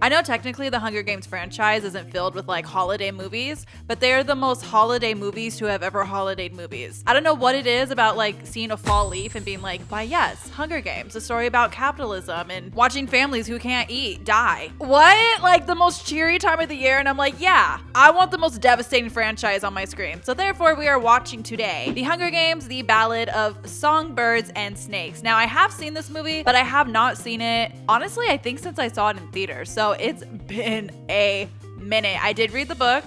I know technically the Hunger Games franchise isn't filled with like holiday movies, but they are the most holiday movies to have ever holidayed movies. I don't know what it is about like seeing a fall leaf and being like, why yes, Hunger Games, a story about capitalism and watching families who can't eat die. What? Like the most cheery time of the year, and I'm like, yeah, I want the most devastating franchise on my screen. So therefore we are watching today The Hunger Games, the Ballad of Songbirds and Snakes. Now I have seen this movie, but I have not seen it, honestly, I think since I saw it in theaters. So it's been a minute. I did read the book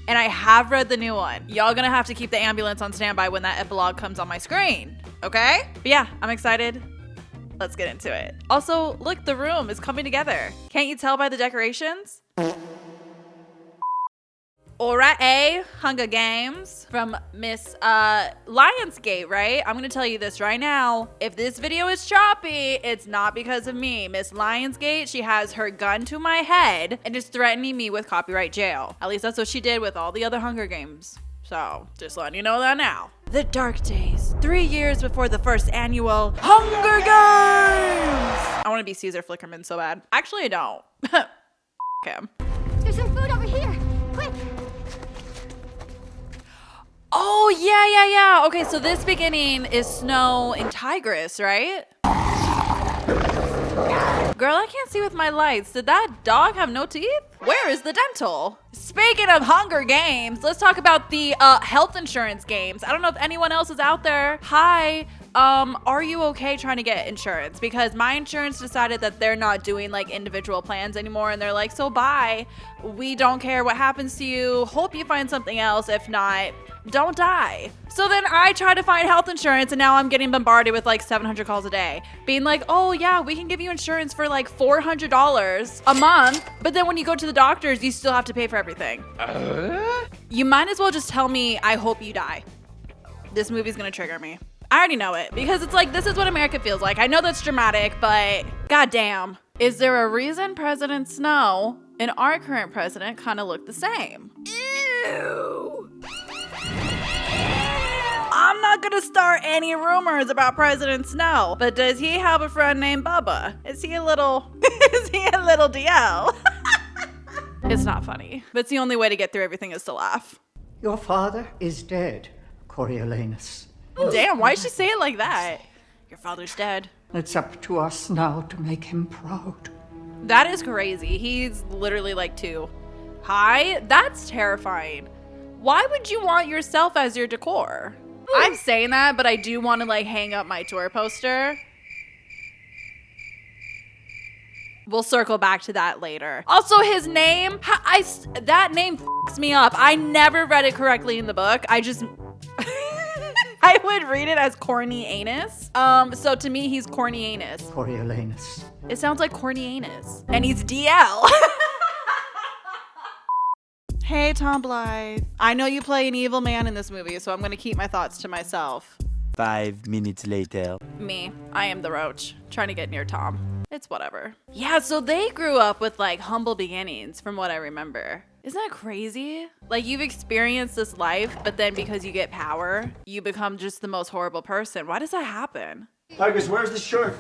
and I have read the new one. Y'all gonna have to keep the ambulance on standby when that epilogue comes on my screen, okay? But yeah, I'm excited. Let's get into it. Also, look, the room is coming together. Can't you tell by the decorations? Alright, Hunger Games from Miss Lionsgate, right? I'm gonna tell you this right now. If this video is choppy, it's not because of me. Miss Lionsgate, she has her gun to my head and is threatening me with copyright jail. At least that's what she did with all the other Hunger Games. So, just letting you know that now. The dark days, 3 years before the first annual Hunger Games! I wanna be Caesar Flickerman so bad. Actually, I don't. Him. There's some food over here. Quick! Oh, yeah. Okay, so this beginning is Snow and Tigress, right? Girl, I can't see with my lights. Did that dog have no teeth? Where is the dental? Speaking of Hunger Games, let's talk about the health insurance games. I don't know if anyone else is out there. Hi, are you okay trying to get insurance? Because my insurance decided that they're not doing like individual plans anymore, and they're like, so bye. We don't care what happens to you. Hope you find something else. If not, don't die. So then I try to find health insurance, and now I'm getting bombarded with like 700 calls a day being like, oh yeah, we can give you insurance for like $400 a month. But then when you go to the doctors, you still have to pay for everything. You might as well just tell me, I hope you die. This movie's gonna trigger me. I already know it because it's like, this is what America feels like. I know that's dramatic, but goddamn. Is there a reason President Snow and our current president kind of look the same? Ew. I'm not gonna start any rumors about President Snow, but does he have a friend named Bubba? Is he a little DL? It's not funny, but it's the only way to get through everything is to laugh. Your father is dead, Coriolanus. Damn, why'd she say it like that? Your father's dead. It's up to us now to make him proud. That is crazy. He's literally like 2. Hi? That's terrifying. Why would you want yourself as your decor? I'm saying that, but I do want to like hang up my tour poster. We'll circle back to that later. Also, his name, that name f***s me up. I never read it correctly in the book. I would read it as corny anus. So to me, he's corny anus. Coriolanus. It sounds like corny anus. And he's DL. Hey, Tom Blythe. I know you play an evil man in this movie, so I'm gonna keep my thoughts to myself. 5 minutes later. Me, I am the roach, trying to get near Tom. It's whatever. Yeah, so they grew up with like humble beginnings from what I remember. Isn't that crazy? Like you've experienced this life, but then because you get power, you become just the most horrible person. Why does that happen? Tigers, where's the shirt?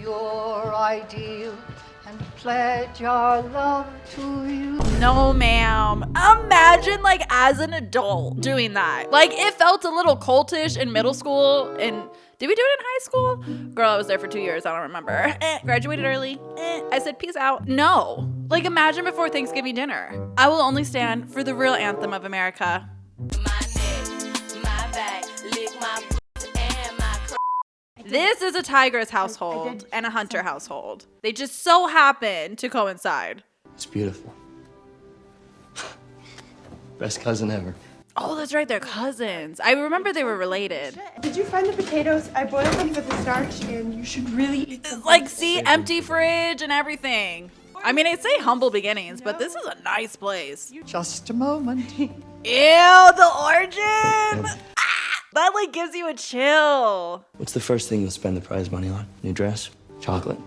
Your ideal and pledge our love to you. No, ma'am. Imagine like as an adult doing that. Like it felt a little cultish in middle school. And did we do it in high school? Girl, I was there for 2 years. I don't remember. Graduated early. I said peace out. No. Like imagine before Thanksgiving dinner. I will only stand for the real anthem of America. This is a Tigress household and a Hunter household. They just so happen to coincide. It's beautiful. Best cousin ever. Oh, that's right, they're cousins. I remember they were related. Did you find the potatoes? I boiled them with the starch, and you should really eat them. Like, see, empty fridge and everything. I mean, I'd say humble beginnings, but this is a nice place. Just a moment. Ew, the origin! That like gives you a chill. What's the first thing you'll spend the prize money on? New dress? Chocolate?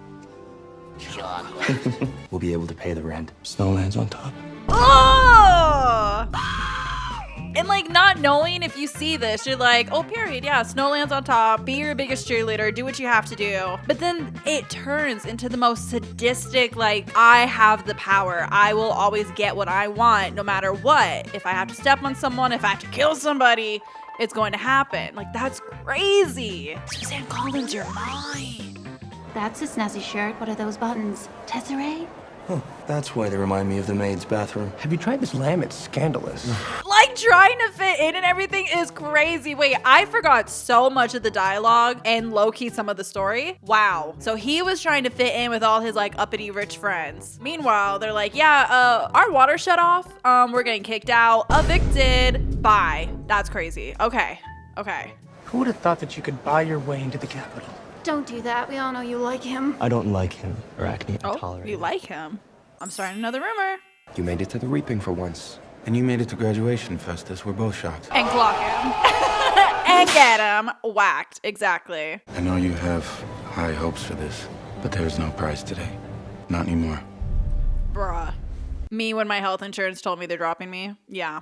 We'll be able to pay the rent. Snow lands on top. Oh! And like not knowing if you see this, you're like, oh, period, yeah, Snowland's on top, be your biggest cheerleader, do what you have to do. But then it turns into the most sadistic, like, I have the power. I will always get what I want no matter what. If I have to step on someone, if I have to kill somebody, it's going to happen. Like, that's crazy. Suzanne Collins, you're mine. That's a snazzy shirt. What are those buttons? Tesserae? Huh, that's why they remind me of the maid's bathroom. Have you tried this lamb? It's scandalous. Like, trying to fit in and everything is crazy. Wait, I forgot so much of the dialogue and low-key some of the story. Wow. So he was trying to fit in with all his like uppity rich friends. Meanwhile, they're like, yeah, our water shut off. We're getting kicked out, evicted. Bye. That's crazy. Okay. Okay. Who would have thought that you could buy your way into the Capitol? Don't do that. We all know you like him. I don't like him. Arachne, I Oh, tolerate you him. like him. I'm starting another rumor. You made it to the reaping for once. And you made it to graduation, Festus. We're both shocked. And clock him. And get him. Whacked. Exactly. I know you have high hopes for this, but there's no prize today. Not anymore. Bruh. Me when my health insurance told me they're dropping me? Yeah.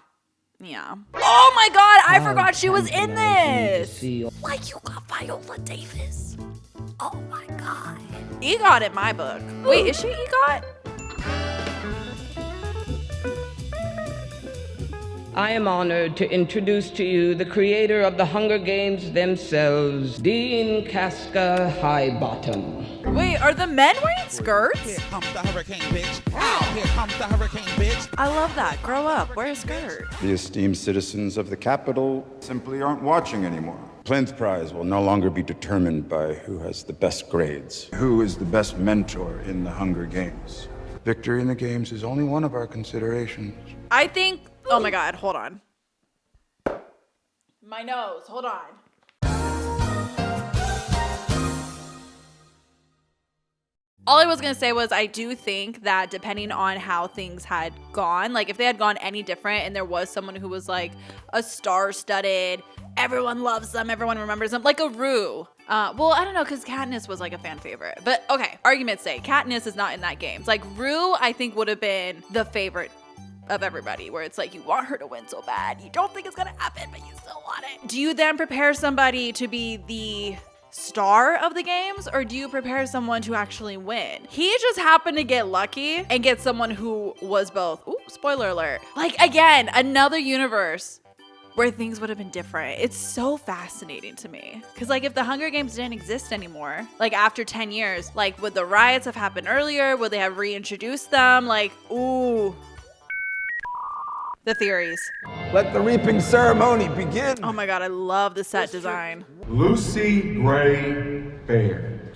Yeah. Oh my god, I forgot she was in this! Like, you got Viola Davis. Oh my god. EGOT in my book. Wait, is she EGOT? I am honored to introduce to you the creator of the Hunger Games themselves, Dean Casca Highbottom. Wait, are the men wearing skirts? Here comes the hurricane, bitch. Here comes the hurricane, bitch. I love that. Grow up. Wear a skirt. The esteemed citizens of the Capitol simply aren't watching anymore. Plinth Prize will no longer be determined by who has the best grades, who is the best mentor in the Hunger Games. Victory in the games is only one of our considerations. I think, oh my god, hold on. My nose, hold on. All I was gonna say was I do think that depending on how things had gone, like if they had gone any different and there was someone who was like a star-studded, everyone loves them, everyone remembers them, like a Rue. Well, I don't know, because Katniss was like a fan favorite. But okay, argument's sake, Katniss is not in that game. Like Rue, I think would have been the favorite of everybody, where it's like you want her to win so bad. You don't think it's gonna happen, but you still want it. Do you then prepare somebody to be the star of the games, or do you prepare someone to actually win? He just happened to get lucky and get someone who was both. Ooh, spoiler alert. Like, again, another universe where things would have been different. It's so fascinating to me. Because, like, if the Hunger Games didn't exist anymore, like, after 10 years, like, would the riots have happened earlier? Would they have reintroduced them? Like, ooh. The theories. Let the reaping ceremony begin. Oh my god, I love the set design. Lucy Gray Baird.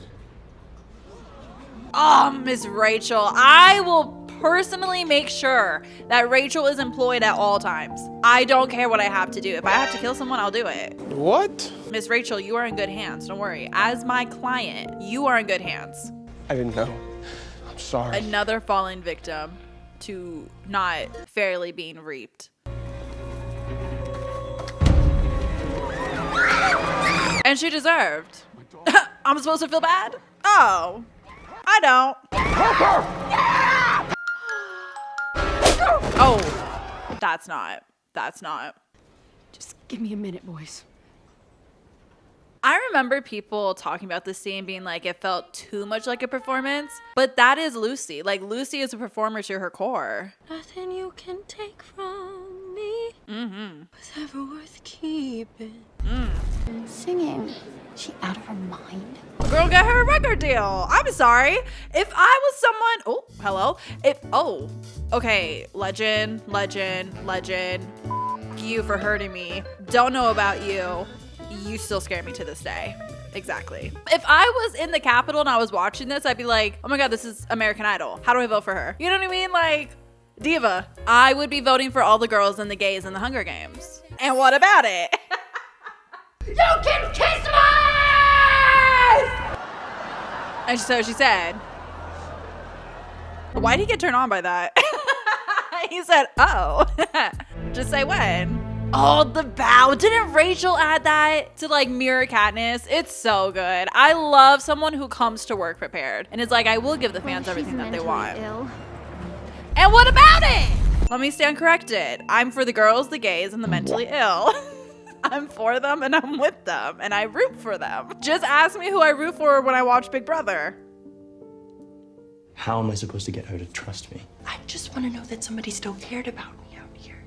Oh, Miss Rachel. I will personally make sure that Rachel is employed at all times. I don't care what I have to do. If I have to kill someone, I'll do it. What? Miss Rachel, you are in good hands. Don't worry. As my client, you are in good hands. I didn't know. I'm sorry. Another fallen victim to not fairly being reaped. And she deserved. I'm supposed to feel bad? Oh, I don't. Oh, that's not. Just give me a minute, boys. I remember people talking about this scene being like, it felt too much like a performance, but that is Lucy. Like, Lucy is a performer to her core. Nothing you can take from me was ever worth keeping. Singing. She out of her mind? Girl, get her a record deal. I'm sorry. If I was someone, oh, hello. Okay, legend. You for hurting me. Don't know about you. You still scare me to this day. Exactly. If I was in the Capitol and I was watching this, I'd be like, oh my god, this is American Idol. How do I vote for her? You know what I mean? Like, diva. I would be voting for all the girls and the gays in the Hunger Games. And what about it? You can kiss me! And so she said. Why'd he get turned on by that? He said, oh. Just say when. Oh, the bow. Didn't Rachel add that to like mirror Katniss? It's so good. I love someone who comes to work prepared and is like, I will give the fans everything that they want. Ill. And what about it? Let me stand corrected. I'm for the girls, the gays, and the mentally ill. I'm for them and I'm with them and I root for them. Just ask me who I root for when I watch Big Brother. How am I supposed to get her to trust me? I just want to know that somebody still cared about me out here.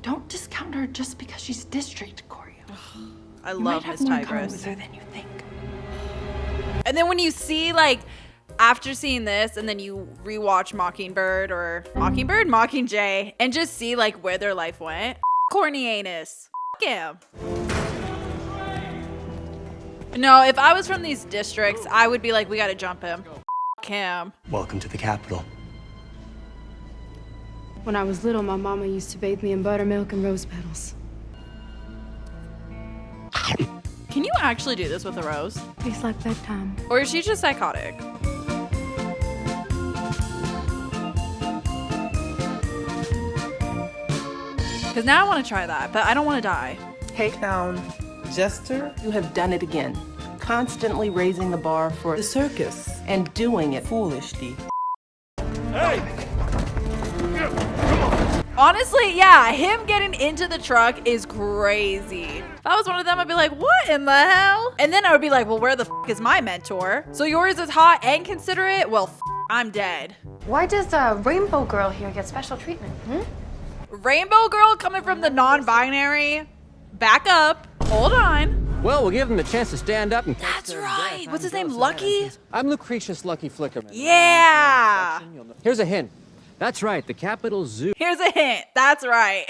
Don't discount her just because she's district, Coria. I You love might have Miss more in common Tigress. with her than you think. And then when you see, like, after seeing this and then you rewatch Mockingbird, Mockingjay, and just see, like, where their life went. Corny anus. Him. No, if I was from these districts, I would be like, we gotta jump him. Him. Welcome to the capital. When I was little, my mama used to bathe me in buttermilk and rose petals. Can you actually do this with a rose? Tastes like bedtime. Or is she just psychotic? Because now I want to try that, but I don't want to die. Hey, Town Jester, you have done it again. Constantly raising the bar for the circus and doing it foolishly. Honestly, yeah, him getting into the truck is crazy. If I was one of them, I'd be like, what in the hell? And then I would be like, well, where the f is my mentor? So yours is hot and considerate? Well, I'm dead. Why does the rainbow girl here get special treatment? Rainbow girl coming from the non-binary. Back up. Hold on. Well, we'll give them the chance to stand up and... That's right. What's his name? Lucky? I'm Lucretius Lucky Flickerman. Yeah. Here's a hint. That's right, the Capitol Zoo. Here's a hint. That's right.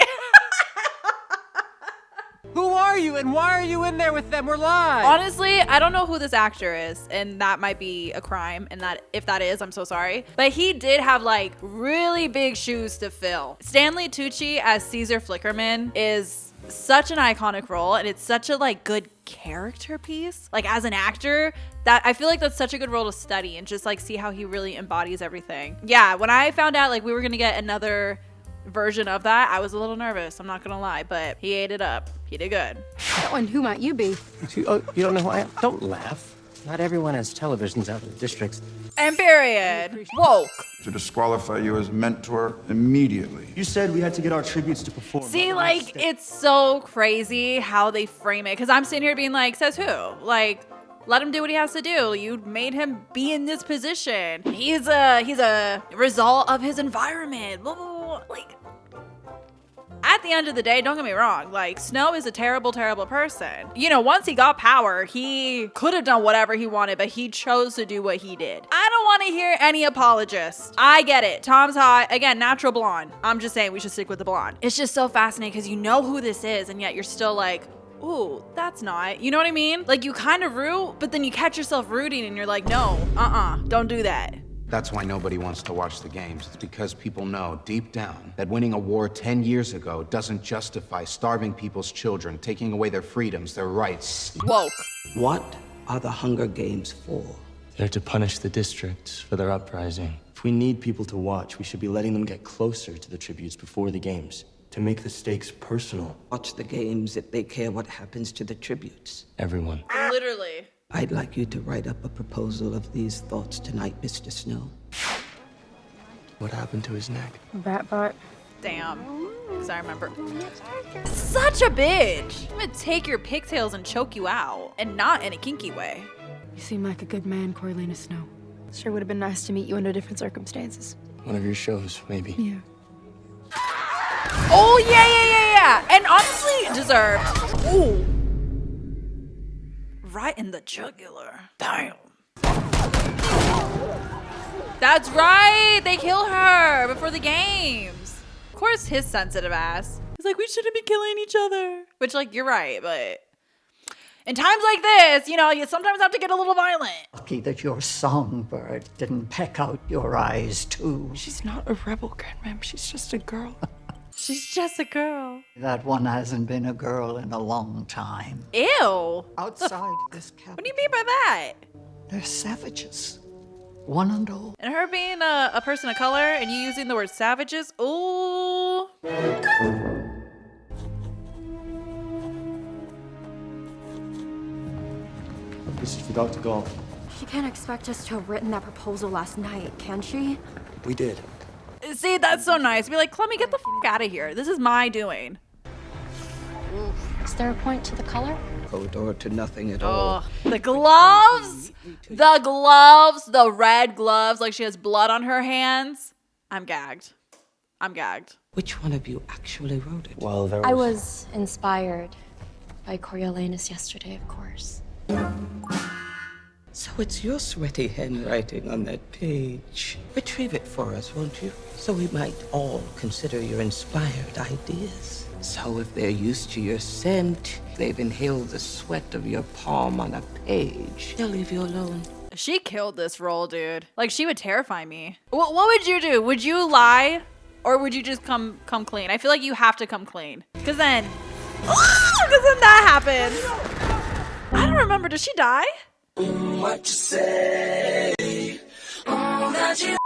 Who are you and why are you in there with them? We're live. Honestly, I don't know who this actor is, and that might be a crime, and that if that is, I'm so sorry. But he did have like really big shoes to fill. Stanley Tucci as Caesar Flickerman is such an iconic role, and it's such a like good character piece. Like as an actor, that I feel like that's such a good role to study and just like see how he really embodies everything. Yeah, when I found out like we were gonna get another version of that, I was a little nervous, I'm not gonna lie, but he ate it up. He did good. Oh, and who might you be? You don't know who I am? Don't laugh. Not everyone has televisions out in the districts. And period. Woke. To disqualify you as mentor immediately. You said we had to get our tributes to perform. See, like, it's so crazy how they frame it. Because I'm sitting here being like, says who? Like, let him do what he has to do. You made him be in this position. He's a result of his environment. Blah, blah, blah. Like, at the end of the day, don't get me wrong, like, Snow is a terrible, terrible person. You know, once he got power, he could have done whatever he wanted, but he chose to do what he did. I don't want to hear any apologists. I get it. Tom's hot. Again, natural blonde. I'm just saying we should stick with the blonde. It's just so fascinating because you know who this is, and yet you're still like, ooh, that's not. You know what I mean? Like, you kind of root, but then you catch yourself rooting, and you're like, no, don't do that. That's why nobody wants to watch the games. It's because people know deep down that winning a war 10 years ago doesn't justify starving people's children, taking away their freedoms, their rights. Woke. What are the Hunger Games for? They're to punish the districts for their uprising. If we need people to watch, we should be letting them get closer to the tributes before the games, to make the stakes personal. Watch the games if they care what happens to the tributes. Everyone. Literally. I'd like you to write up a proposal of these thoughts tonight, Mr. Snow. What happened to his neck? Rat bot. Damn. Because I remember. Such a bitch. I'm gonna take your pigtails and choke you out. And not in a kinky way. You seem like a good man, Corlina Snow. Sure would have been nice to meet you under different circumstances. One of your shows, maybe. Yeah. Oh, yeah. And honestly, deserved. Ooh. Right in the jugular. Damn. That's right. They kill her before the games. Of course, his sensitive ass. He's like, we shouldn't be killing each other. Which, like, you're right, but in times like this, you know, you sometimes have to get a little violent. Lucky that your songbird didn't peck out your eyes, too. She's not a rebel, Grandmam. She's just a girl. She's just a girl. That one hasn't been a girl in a long time. Ew. Outside this cabin, What do you mean by that? they're savages. One and all. And her being a person of color and you using the word savages, ooh. This is for Dr. Gall. She can't expect us to have written that proposal last night, can she? We did. See, that's so nice. Be like, Clemmy, get the f out of here. This is my doing. Is there a point to the color? Or to nothing at all. The gloves! The gloves! The red gloves, like she has blood on her hands. I'm gagged. Which one of you actually wrote it? Well, there I was inspired by Coriolanus yesterday, of course. So it's your sweaty handwriting on that page. Retrieve it for us, won't you? So we might all consider your inspired ideas. So if they're used to your scent, they've inhaled the sweat of your palm on a page, they'll leave you alone. She killed this role, dude. Like, she would terrify me. What would you do? Would you lie? Or would you just come clean? I feel like you have to come clean. Because then that happens. I don't remember. Does she die? What you say? That you...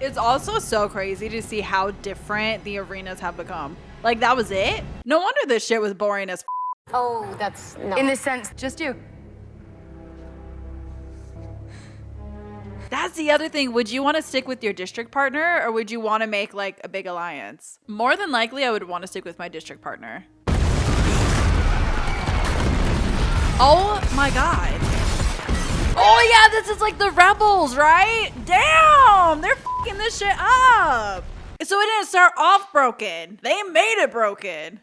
It's also so crazy to see how different the arenas have become. Like, that was it? No wonder this shit was boring as f. Oh, that's no. In this sense, just you. That's the other thing. Would you want to stick with your district partner or would you want to make like a big alliance? More than likely, I would want to stick with my district partner. Oh my God. Oh yeah, this is like the rebels, right? Damn, they're f***ing this shit up. So it didn't start off broken. They made it broken.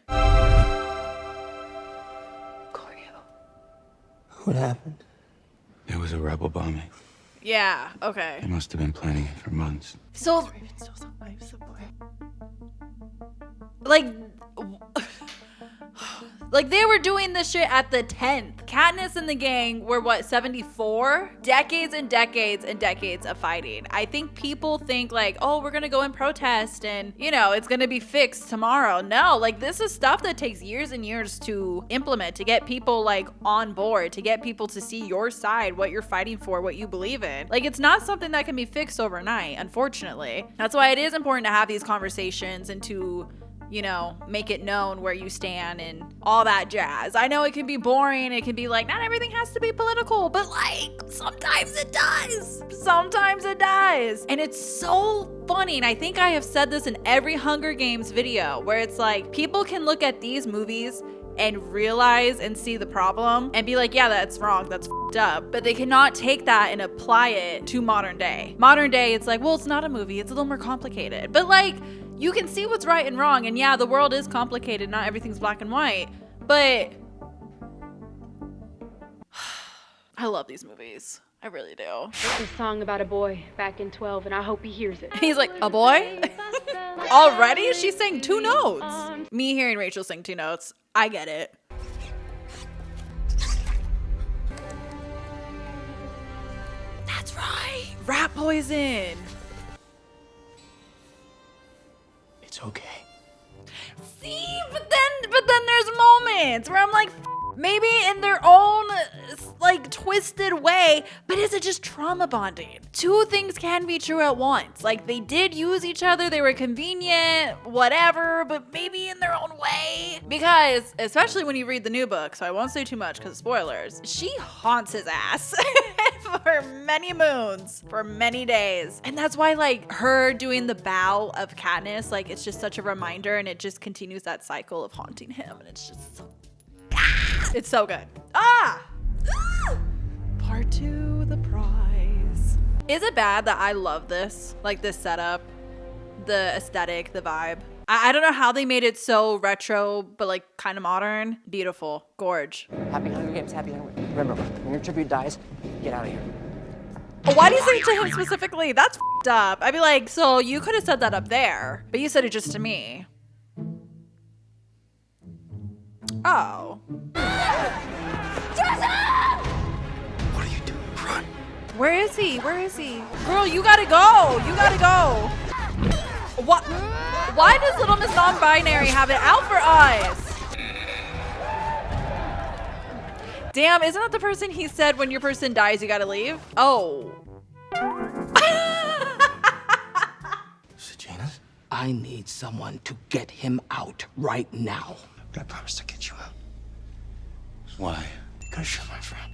What happened? There was a rebel bombing. Yeah, okay. They must have been planning it for months. So, like they were doing this shit at the 10th. Katniss and the gang were what, 74? Decades and decades and decades of fighting. I think people think like, oh, we're gonna go and protest and, you know, it's gonna be fixed tomorrow. No, like this is stuff that takes years and years to implement, to get people like on board, to get people to see your side, what you're fighting for, what you believe in. Like it's not something that can be fixed overnight, unfortunately. That's why it is important to have these conversations and to, you know, make it known where you stand and all that jazz. I know it can be boring. It can be like, not everything has to be political, but like, sometimes it does. Sometimes it does. And it's so funny. And I think I have said this in every Hunger Games video where it's like, people can look at these movies and realize and see the problem and be like, yeah, that's wrong. That's f***ed up. But they cannot take that and apply it to modern day. Modern day, it's like, well, it's not a movie. It's a little more complicated. But like, you can see what's right and wrong. And yeah, the world is complicated. Not everything's black and white. But I love these movies. I really do. It's a song about a boy back in 12, and I hope he hears it. He's like, a boy? Already? She sang 2 notes. Me hearing Rachel sing 2 notes, I get it. That's right. Rat poison. It's okay. See, but then there's moments where I'm like, maybe in their own like twisted way, but is it just trauma bonding? 2 things can be true at once. Like they did use each other, they were convenient, whatever, but maybe in their own way. Because especially when you read the new book, so I won't say too much because spoilers, she haunts his ass for many moons, for many days. And that's why like her doing the bow of Katniss, like it's just such a reminder and it just continues that cycle of haunting him. And it's just so, it's so good. Part 2, the prize. Is it bad that I love this? Like this setup, the aesthetic, the vibe. I don't know how they made it so retro, but like kind of modern. Beautiful, gorge. Happy Hunger Games, happy Hunger Games. Remember, when your tribute dies, get out of here. Why do you say it to him specifically? That's f***ed up. I'd be like, so you could have said that up there, but you said it just to me. Oh. What are you doing? Run. Where is he? Where is he? Girl, you gotta go. You gotta go. What? Why does Little Miss Non-Binary have it out for us? Damn, isn't that the person he said when your person dies, you gotta leave? Oh. Sejanus, I need someone to get him out right now. But I promise to get you out. Why? Because you're my friend.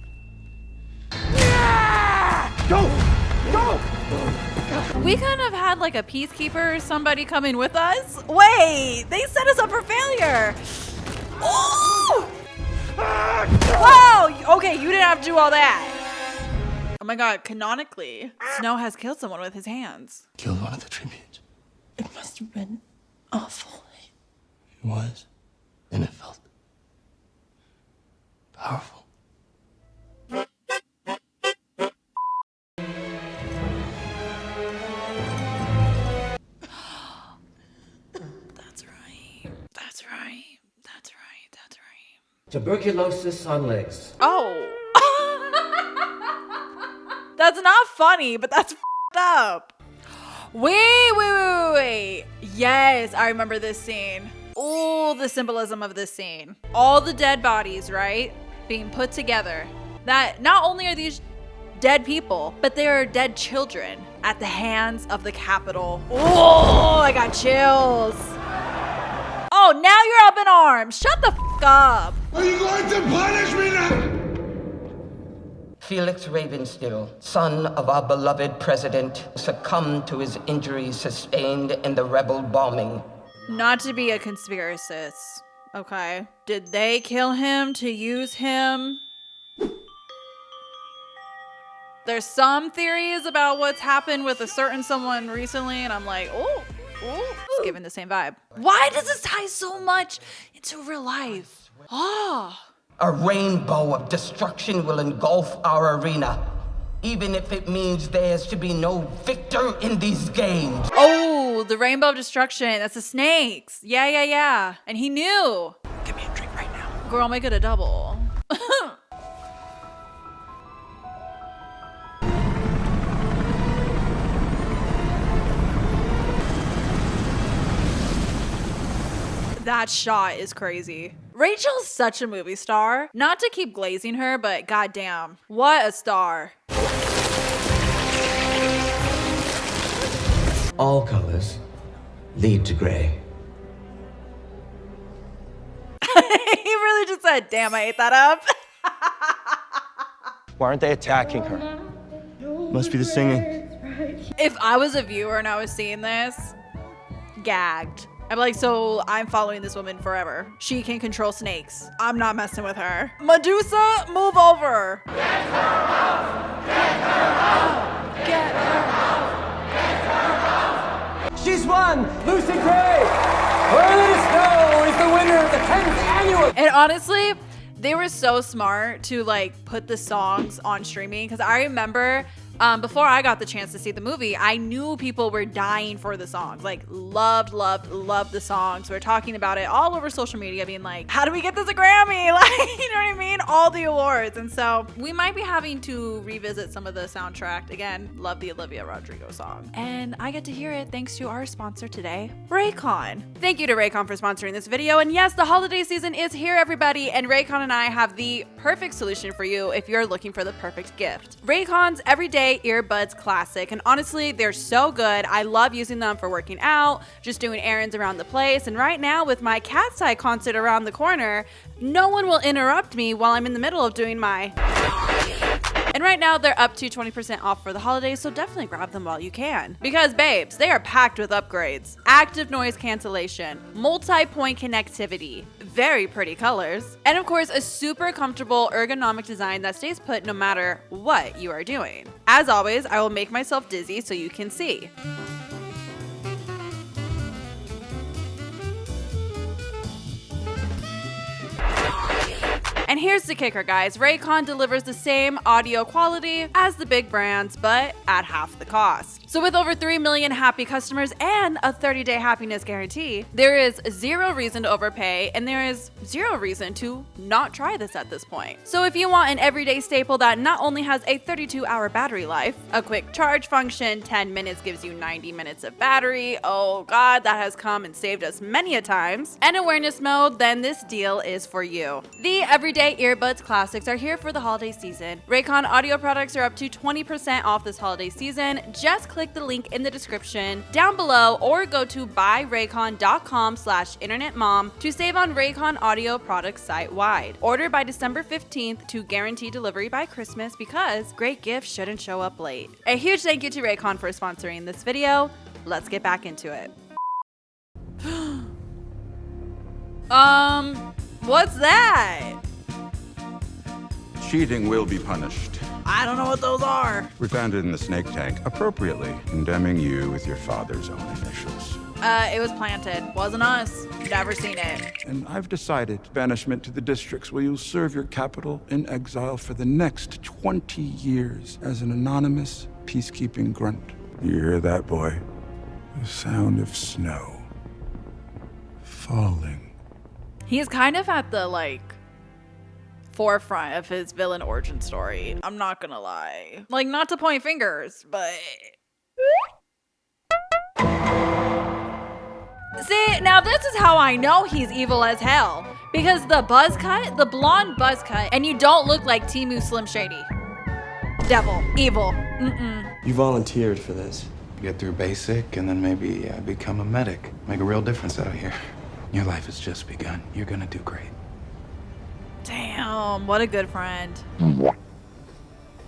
Go! Go! We couldn't have had like a peacekeeper or somebody coming with us? Wait, they set us up for failure. Oh! Whoa! Okay, you didn't have to do all that. Oh my god, canonically, Snow has killed someone with his hands. Killed one of the tributes. It must have been awful. It was. And it felt powerful. Tuberculosis on legs. Oh. That's not funny, but that's f***ed up. Wait. Yes, I remember this scene. Oh, the symbolism of this scene. All the dead bodies, right? Being put together. That not only are these dead people, but they are dead children at the hands of the Capitol. Oh, I got chills. Oh, now you're up in arms. Shut the f*** up. Are you going to punish me now? Felix Ravenstill, son of our beloved president, succumbed to his injuries sustained in the rebel bombing. Not to be a conspiracist, okay? Did they kill him to use him? There's some theories about what's happened with a certain someone recently, and I'm like, oh, it's giving the same vibe. Why does this tie so much into real life? Oh. A rainbow of destruction will engulf our arena, even if it means there's to be no victor in these games. Oh, the rainbow of destruction. That's the snakes. Yeah. And he knew. Give me a drink right now. Girl, make it a double. That shot is crazy. Rachel's such a movie star. Not to keep glazing her, but goddamn, what a star. All colors lead to gray. He really just said, damn, I ate that up. Why aren't they attacking her? Must be the singing. If I was a viewer and I was seeing this, gagged. I'm like, so I'm following this woman forever. She can control snakes. I'm not messing with her. Medusa, move over. Get her out! Get her out! Get her out! Get her out! She's won! Lucy Gray! Early Snow is the winner of the 10th annual! And honestly, they were so smart to like put the songs on streaming, because I remember before I got the chance to see the movie, I knew people were dying for the songs. Like, loved the songs. We're talking about it all over social media, being like, how do we get this a Grammy? Like, you know what I mean? All the awards. And so we might be having to revisit some of the soundtrack. Again, love the Olivia Rodrigo song. And I get to hear it thanks to our sponsor today, Raycon. Thank you to Raycon for sponsoring this video. And yes, the holiday season is here, everybody. And Raycon and I have the perfect solution for you if you're looking for the perfect gift. Raycon's everyday earbuds classic, and honestly, they're so good. I love using them for working out, just doing errands around the place, and right now with my Cat's Eye concert around the corner, no one will interrupt me while I'm in the middle of doing my... And right now, they're up to 20% off for the holidays, so definitely grab them while you can. Because babes, they are packed with upgrades. Active noise cancellation, multi-point connectivity, very pretty colors, and of course, a super comfortable ergonomic design that stays put no matter what you are doing. As always, I will make myself dizzy so you can see. And here's the kicker, guys. Raycon delivers the same audio quality as the big brands, but at half the cost. So with over 3 million happy customers and a 30-day happiness guarantee, there is zero reason to overpay, and there is zero reason to not try this at this point. So if you want an everyday staple that not only has a 32-hour battery life, a quick charge function, 10 minutes gives you 90 minutes of battery, oh god, that has come and saved us many a times, and awareness mode, then this deal is for you. The everyday Play Earbuds Classics are here for the holiday season. Raycon audio products are up to 20% off this holiday season. Just click the link in the description down below or go to buyraycon.com/internetmom to save on Raycon audio products site-wide. Order by December 15th to guarantee delivery by Christmas because great gifts shouldn't show up late. A huge thank you to Raycon for sponsoring this video. Let's get back into it. What's that? Cheating will be punished. I don't know what those are. We found it in the snake tank, appropriately condemning you with your father's own initials. It was planted. Wasn't us. Never seen it. And I've decided banishment to the districts where you'll serve your capital in exile for the next 20 years as an anonymous peacekeeping grunt. You hear that, boy? The sound of snow falling. He's kind of at the, forefront of his villain origin story. I'm not gonna lie. Not to point fingers, but... See, now this is how I know he's evil as hell. Because the buzz cut, the blonde buzz cut, and you don't look like Temu Slim Shady. Devil. Evil. You volunteered for this. Get through basic and then maybe become a medic. Make a real difference out here. Your life has just begun. You're gonna do great. Damn, what a good friend.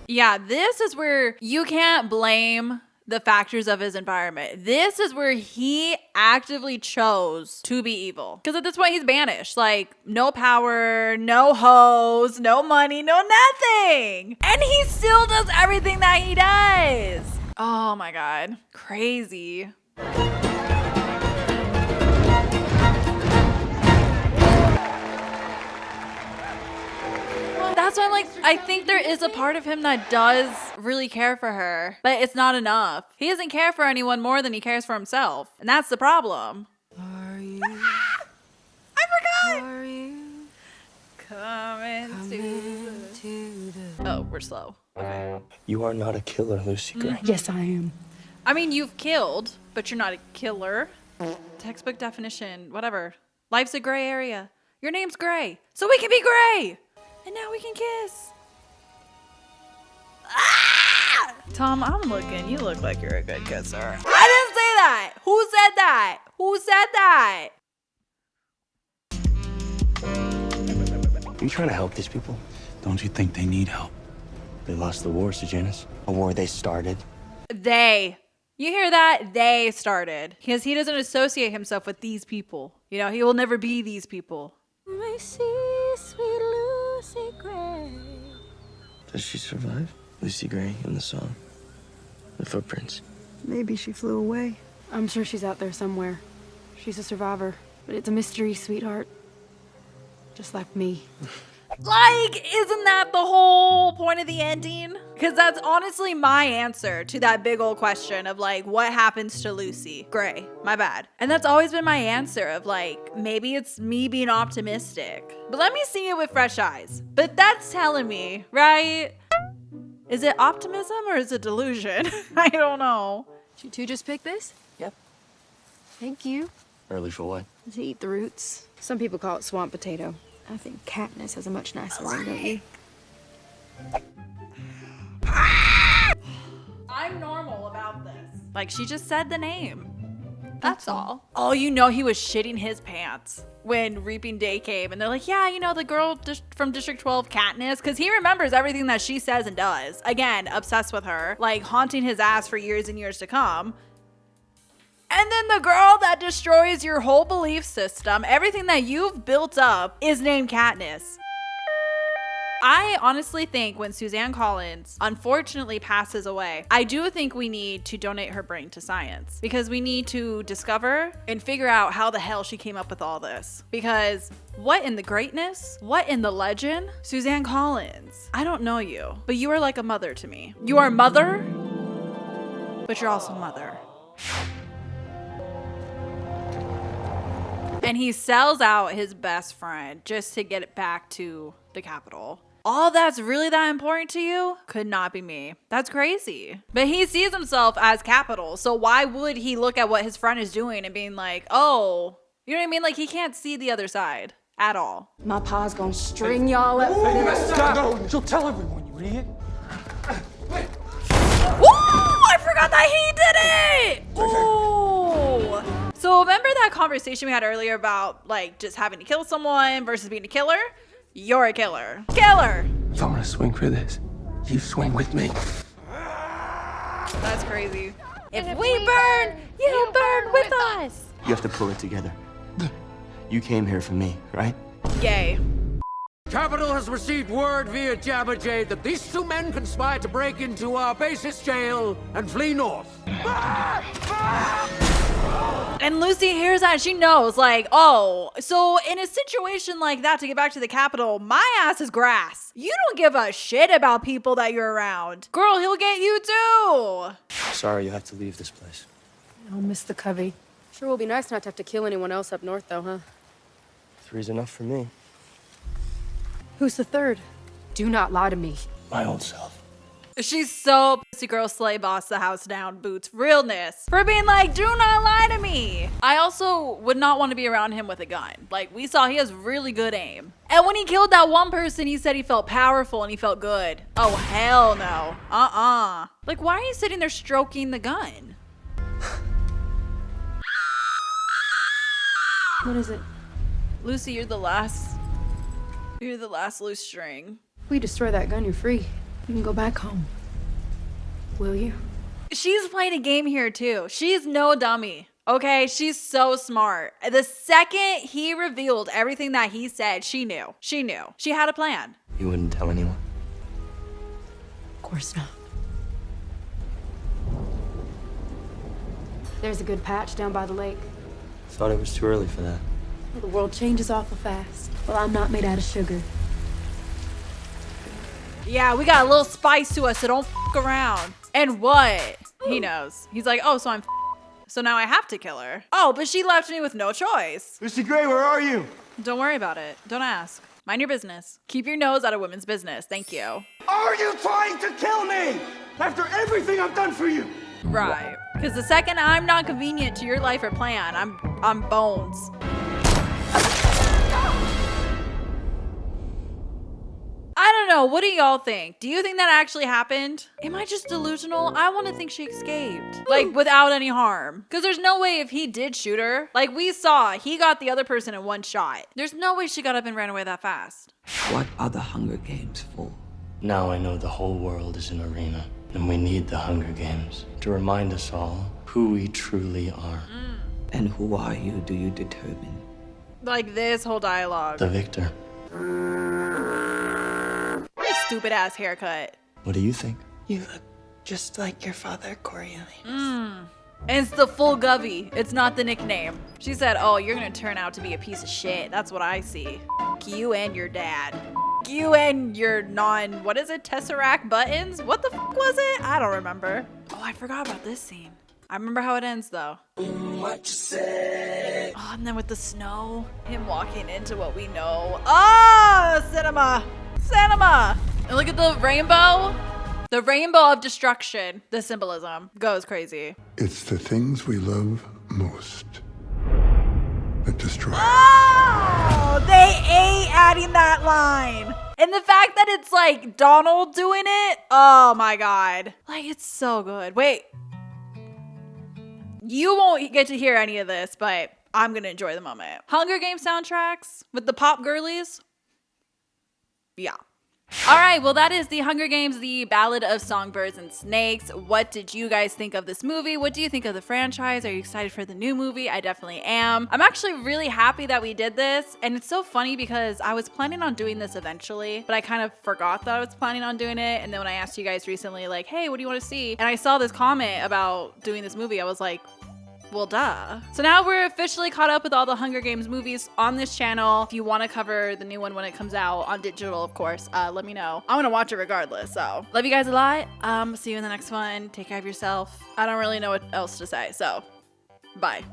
Yeah, this is where you can't blame the factors of his environment. This is where he actively chose to be evil. Because at this point, he's banished. No power, no hoes, no money, no nothing. And he still does everything that he does. Oh my God, crazy. That's why I think there is a part of him that does really care for her, but it's not enough. He doesn't care for anyone more than he cares for himself. And that's the problem. Are you? I forgot! Are you coming to the... Oh, we're slow. Okay. You are not a killer, Lucy Gray. Yes, I am. I mean, you've killed, but you're not a killer. Textbook definition, whatever. Life's a gray area. Your name's Gray, so we can be gray. And now we can kiss. Ah! Tom, I'm looking. You look like you're a good kisser. I didn't say that. Who said that? Who said that? Are you trying to help these people? Don't you think they need help? They lost the war, Janice. A war they started. They. You hear that? They started. Because he doesn't associate himself with these people. You know, he will never be these people. I see sweet Lucy Gray. Does she survive? Lucy Gray in the song. The footprints. Maybe she flew away. I'm sure she's out there somewhere. She's a survivor, but it's a mystery, sweetheart. Just like me. Isn't that the whole point of the ending? Because that's honestly my answer to that big old question of what happens to Lucy Gray? My bad. And that's always been my answer of maybe it's me being optimistic. But let me see it with fresh eyes. But that's telling me, right? Is it optimism or is it delusion? I don't know. Did you two just pick this? Yep. Thank you. Early for what? To eat the roots. Some people call it swamp potato. I think Katniss has a much nicer name, don't you? I'm normal about this. She just said the name. That's all. Oh, you know he was shitting his pants when Reaping Day came. And they're like, yeah, the girl from District 12, Katniss. Because he remembers everything that she says and does. Again, obsessed with her. Haunting his ass for years and years to come. And then the girl that destroys your whole belief system, everything that you've built up, is named Katniss. I honestly think when Suzanne Collins unfortunately passes away, I do think we need to donate her brain to science because we need to discover and figure out how the hell she came up with all this. Because what in the greatness? What in the legend? Suzanne Collins. I don't know you, but you are like a mother to me. You are mother, but you're also mother. And he sells out his best friend just to get it back to the capital. All that's really that important to you? Could not be me. That's crazy. But he sees himself as capital. So why would he look at what his friend is doing and being like, oh, you know what I mean? He can't see the other side. at all. My pa's gonna string y'all up. Stop! No, she'll tell everyone, you idiot. Woo! I forgot that he did it! Ooh. So remember that conversation we had earlier about like just having to kill someone versus being a killer? You're a killer. Killer! If I'm gonna swing for this, you swing with me. That's crazy. If we burn, you burn with us. You have to pull it together. You came here for me, right? Yay. Capital has received word via Jabba Jay that these two men conspired to break into our basis jail and flee north. And Lucy hears that and she knows, like, oh, so in a situation like that, to get back to the Capitol, my ass is grass. You don't give a shit about people that you're around. Girl, he'll get you too. Sorry you have to leave this place. I'll miss the covey. Sure will be nice not to have to kill anyone else up north, though, huh? 3's enough for me. Who's the third? Do not lie to me. My old self. She's so pussy girl slay boss the house down boots realness for being like, do not lie to me. I also would not want to be around him with a gun. Like we saw, he has really good aim. And when he killed that one person, he said he felt powerful and he felt good. Oh, hell no. Like, why are you sitting there stroking the gun? What is it? Lucy, you're the last loose string. If we destroy that gun, you're free. You can go back home. Will you? She's playing a game here too. She's no dummy. Okay, she's so smart. The second he revealed everything that he said, she knew. She knew. She had a plan. You wouldn't tell anyone? Of course not. There's a good patch down by the lake. Thought it was too early for that. Well, the world changes awful fast. Well, I'm not made out of sugar. Yeah, we got a little spice to us, so don't f around. And what? He knows. He's like, oh, so I'm so now I have to kill her. Oh, but she left me with no choice. Lucy Gray, where are you? Don't worry about it. Don't ask. Mind your business. Keep your nose out of women's business. Thank you. Are you trying to kill me? After everything I've done for you? Right. Because the second I'm not convenient to your life or plan, I'm bones. I don't know. What do y'all think? Do you think that actually happened? Am I just delusional? I want to think she escaped. Like, without any harm. Because there's no way if he did shoot her. Like, we saw, he got the other person in one shot. There's no way she got up and ran away that fast. What are the Hunger Games for? Now I know the whole world is an arena. And we need the Hunger Games to remind us all who we truly are. And who are you, do you determine? Like this whole dialogue. The victor. Stupid ass haircut. What do you think? You look just like your father, Coriolanus. And it's the full Govey. It's not the nickname. She said, oh, you're gonna turn out to be a piece of shit. That's what I see. You and your dad. You and your what is it, Tesseract buttons? What the f was it? I don't remember. Oh, I forgot about this scene. I remember how it ends though. What you say? Oh, and then with the snow, him walking into what we know. Oh, cinema. Cinema. And look at the rainbow. The rainbow of destruction. The symbolism goes crazy. It's the things we love most that destroy us. Oh, they ate adding that line. And the fact that it's like Donald doing it. Oh my God. Like, it's so good. Wait. You won't get to hear any of this, but I'm going to enjoy the moment. Hunger Games soundtracks with the pop girlies. Yeah. All right, well, that is the Hunger Games, the Ballad of Songbirds and Snakes. What did you guys think of this movie? What do you think of the franchise? Are you excited for the new movie? I definitely am. I'm actually really happy that we did this. And it's so funny because I was planning on doing this eventually, but I kind of forgot that I was planning on doing it. And then when I asked you guys recently, like, hey, what do you want to see? And I saw this comment about doing this movie, I was like, well, duh. So now we're officially caught up with all the Hunger Games movies on this channel. If you want to cover the new one when it comes out on digital, of course, let me know. I'm gonna watch it regardless, so. Love you guys a lot. See you in the next one. Take care of yourself. I don't really know what else to say, so bye.